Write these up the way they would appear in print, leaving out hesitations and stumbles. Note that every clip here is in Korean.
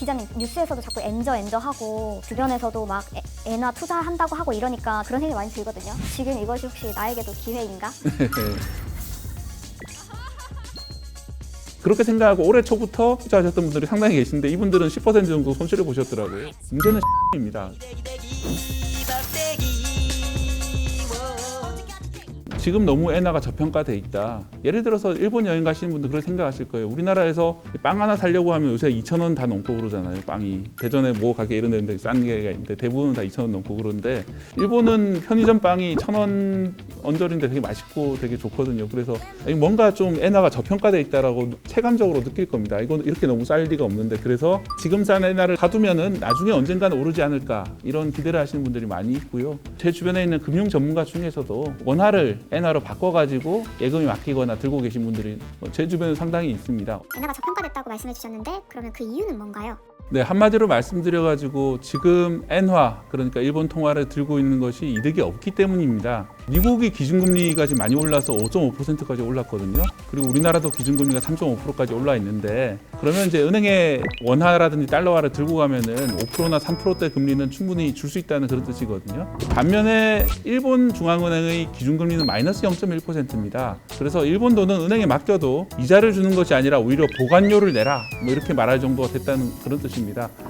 기자님 뉴스에서도 자꾸 엔저 하고 주변에서도 막 엔화 투자한다고 하고 이러니까 그런 생각이 많이 들거든요. 지금 이것이 혹시 나에게도 기회인가? 그렇게 생각하고 올해 초부터 투자하셨던 분들이 상당히 계신데 이분들은 10% 정도 손실을 보셨더라고요. 문제는 입니다. 지금 너무 엔화가 저평가돼 있다. 예를 들어서 일본 여행 가시는 분들 그렇게 생각하실 거예요. 우리나라에서 빵 하나 사려고 하면 요새 2,000원 다 넘고 그러잖아요. 빵이. 대전에 뭐 가게 이런 데는 싼 게가 있는데 대부분은 다 2,000원 넘고 그러는데 일본은 편의점 빵이 1,000원 언저리인데 되게 맛있고 되게 좋거든요. 그래서 뭔가 좀 엔화가 저평가돼 있다라고 체감적으로 느낄 겁니다. 이건 이렇게 너무 쌀 리가 없는데 그래서 지금 산 엔화를 가두면은 나중에 언젠가는 오르지 않을까 이런 기대를 하시는 분들이 많이 있고요. 제 주변에 있는 금융 전문가 중에서도 원화를 엔화로 바꿔가지고 예금에 맡기거나 들고 계신 분들이 제 주변에 상당히 있습니다. 엔화가 저평가됐다고 말씀해 주셨는데 그러면 그 이유는 뭔가요? 네, 한마디로 말씀드려가지고 지금 엔화, 그러니까 일본 통화를 들고 있는 것이 이득이 없기 때문입니다. 미국이 기준금리가 지금 많이 올라서 5.5%까지 올랐거든요. 그리고 우리나라도 기준금리가 3.5%까지 올라 있는데 그러면 이제 은행에 원화라든지 달러화를 들고 가면은 5%나 3%대 금리는 충분히 줄 수 있다는 그런 뜻이거든요. 반면에 일본 중앙은행의 기준금리는 마이너스 0.1%입니다. 그래서 일본 돈은 은행에 맡겨도 이자를 주는 것이 아니라 오히려 보관료를 내라 뭐 이렇게 말할 정도가 됐다는 그런 뜻입니다.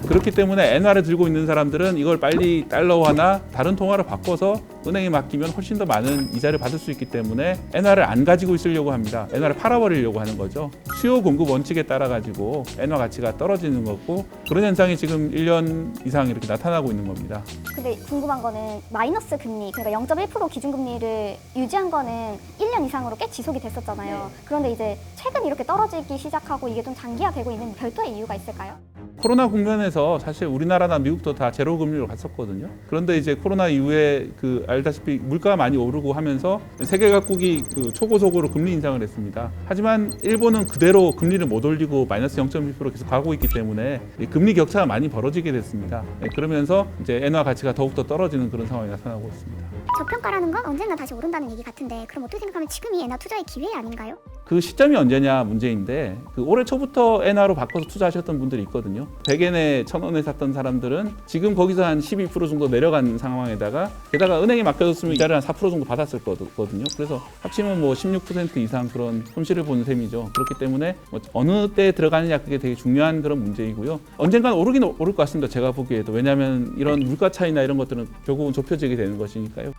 그렇기 때문에 엔화를 들고 있는 사람들은 이걸 빨리 달러화나 다른 통화로 바꿔서 은행에 맡기면 훨씬 더 많은 이자를 받을 수 있기 때문에 엔화를 안 가지고 있으려고 합니다. 엔화를 팔아버리려고 하는 거죠. 수요 공급 원칙에 따라 가지고 엔화 가치가 떨어지는 거고 그런 현상이 지금 1년 이상 이렇게 나타나고 있는 겁니다. 근데 궁금한 거는 마이너스 금리, 그러니까 0.1% 기준금리를 유지한 거는 1년 이상으로 꽤 지속이 됐었잖아요. 그런데 이제 최근 이렇게 떨어지기 시작하고 이게 좀 장기화되고 있는 별도의 이유가 있을까요? 코로나 국면에서 사실 우리나라나 미국도 다 제로 금리로 갔었거든요. 그런데 이제 코로나 이후에 알다시피 물가가 많이 오르고 하면서 세계 각국이 초고속으로 금리 인상을 했습니다. 하지만 일본은 그대로 금리를 못 올리고 마이너스 0.1% 계속 가고 있기 때문에 금리 격차가 많이 벌어지게 됐습니다. 그러면서 이제 엔화 가치가 더욱더 떨어지는 그런 상황이 나타나고 있습니다. 저평가라는 건 언젠가 다시 오른다는 얘기 같은데 그럼 어떻게 생각하면 지금이 엔화 투자의 기회 아닌가요? 그 시점이 언제냐 문제인데 올해 초부터 엔화로 바꿔서 투자하셨던 분들이 있거든요. 100엔에 1,000원에 샀던 사람들은 지금 거기서 한 12% 정도 내려간 상황에다가 게다가 은행에 맡겨뒀으면 이자를 한 4% 정도 받았을 거거든요. 그래서 합치면 뭐 16% 이상 그런 손실을 보는 셈이죠. 그렇기 때문에 뭐 어느 때 들어가느냐 그게 되게 중요한 그런 문제이고요. 언젠간 오르긴 오를 것 같습니다. 제가 보기에도. 왜냐하면 이런 물가 차이나 이런 것들은 결국은 좁혀지게 되는 것이니까요.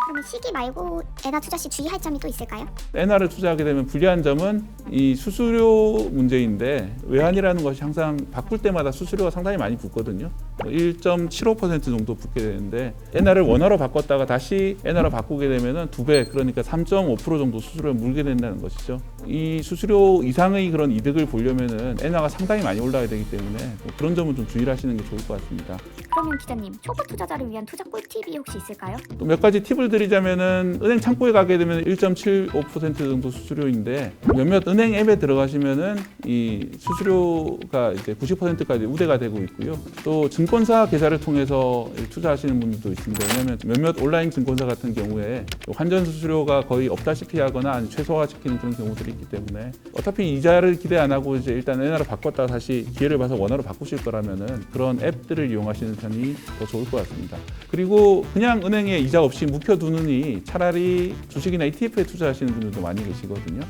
그러면 시기 말고 엔화 투자 시 주의할 점이 또 있을까요? 엔화를 투자하게 되면 불리한 점은 이 수수료 문제인데 외환이라는 것이 항상 바꿀 때마다 수수료가 상당히 많이 붙거든요. 1.75% 정도 붙게 되는데 엔화를 원화로 바꿨다가 다시 엔화로 바꾸게 되면은 2배, 그러니까 3.5% 정도 수수료를 물게 된다는 것이죠. 이 수수료 이상의 그런 이득을 보려면은 엔화가 상당히 많이 올라야 되기 때문에 그런 점은 좀 주의를 하시는 게 좋을 것 같습니다. 그러면 기자님, 초보 투자자를 위한 투자 꿀팁이 혹시 있을까요? 또 몇 가지 팁을 드리자면은 은행 창구에 가게 되면 1.75% 정도 수수료인데 몇몇 은행 앱에 들어가시면은 이 수수료가 이제 90%까지 우대가 되고 있고요. 또 증권사 계좌를 통해서 투자하시는 분들도 있습니다. 왜냐하면 몇몇 온라인 증권사 같은 경우에 환전 수수료가 거의 없다시피 하거나 아니 최소화시키는 그런 경우들이 있기 때문에 어차피 이자를 기대 안 하고 이제 일단 엔화로 바꿨다가 다시 기회를 봐서 원화로 바꾸실 거라면은 그런 앱들을 이용하시는 편이 더 좋을 것 같습니다. 그리고 그냥 은행에 이자 없이 묵혀두느니 차라리 주식이나 ETF에 투자하시는 분들도 많이 계시거든요.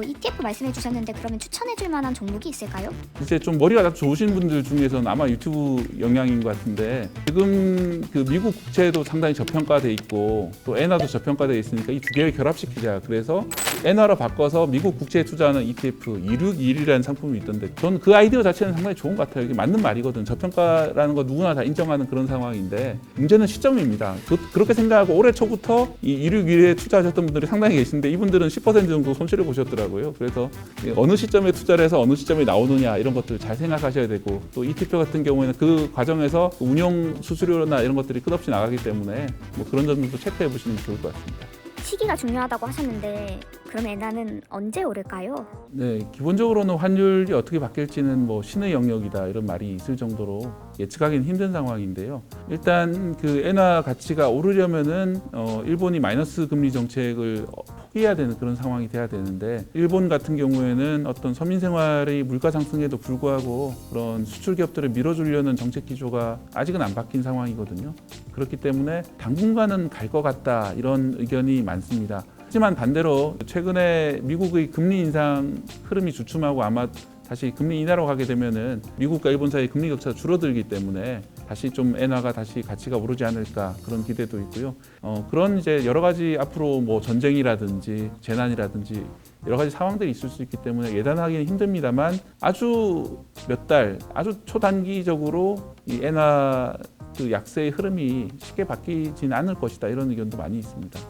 ETF 말씀해 주셨는데 그러면 추천해 줄 만한 종목이 있을까요? 이제 좀 머리가 좋으신 분들 중에서는 아마 유튜브 영향인 것 같은데 지금 미국 국채도 상당히 저평가돼 있고 또 엔화도 저평가돼 있으니까 이 두 개를 결합시키자. 그래서 엔화로 바꿔서 미국 국채에 투자하는 ETF 2621이라는 상품이 있던데 저는 그 아이디어 자체는 상당히 좋은 것 같아요. 이게 맞는 말이거든. 저평가라는 거 누구나 다 인정하는 그런 상황인데 문제는 시점입니다. 그렇게 생각하고 올해 초부터 이 2621에 투자하셨던 분들이 상당히 계신데 이분들은 10% 정도 손실을 보셨더라고요. 그래서 어느 시점에 투자를 해서 어느 시점에 나오느냐 이런 것들 잘 생각하셔야 되고 또 ETF 같은 경우에는 그 과정에서 운용 수수료나 이런 것들이 끝없이 나가기 때문에 뭐 그런 점도 체크해 보시는 게 좋을 것 같습니다. 시기가 중요하다고 하셨는데 그럼 엔화는 언제 오를까요? 네, 기본적으로는 환율이 어떻게 바뀔지는 뭐 신의 영역이다 이런 말이 있을 정도로 예측하기는 힘든 상황인데요. 일단 엔화 가치가 오르려면은 일본이 마이너스 금리 정책을 포기해야 되는 그런 상황이 돼야 되는데 일본 같은 경우에는 어떤 서민 생활의 물가 상승에도 불구하고 그런 수출 기업들을 밀어주려는 정책 기조가 아직은 안 바뀐 상황이거든요. 그렇기 때문에 당분간은 갈 것 같다 이런 의견이 많습니다. 하지만 반대로 최근에 미국의 금리 인상 흐름이 주춤하고 아마 다시 금리 인하로 가게 되면은 미국과 일본 사이의 금리 격차가 줄어들기 때문에 다시 좀 엔화가 다시 가치가 오르지 않을까 그런 기대도 있고요. 그런 이제 여러 가지 앞으로 뭐 전쟁이라든지 재난이라든지 여러 가지 상황들이 있을 수 있기 때문에 예단하기는 힘듭니다만 아주 몇 달, 아주 초단기적으로 이 엔화 그 약세의 흐름이 쉽게 바뀌지는 않을 것이다 이런 의견도 많이 있습니다.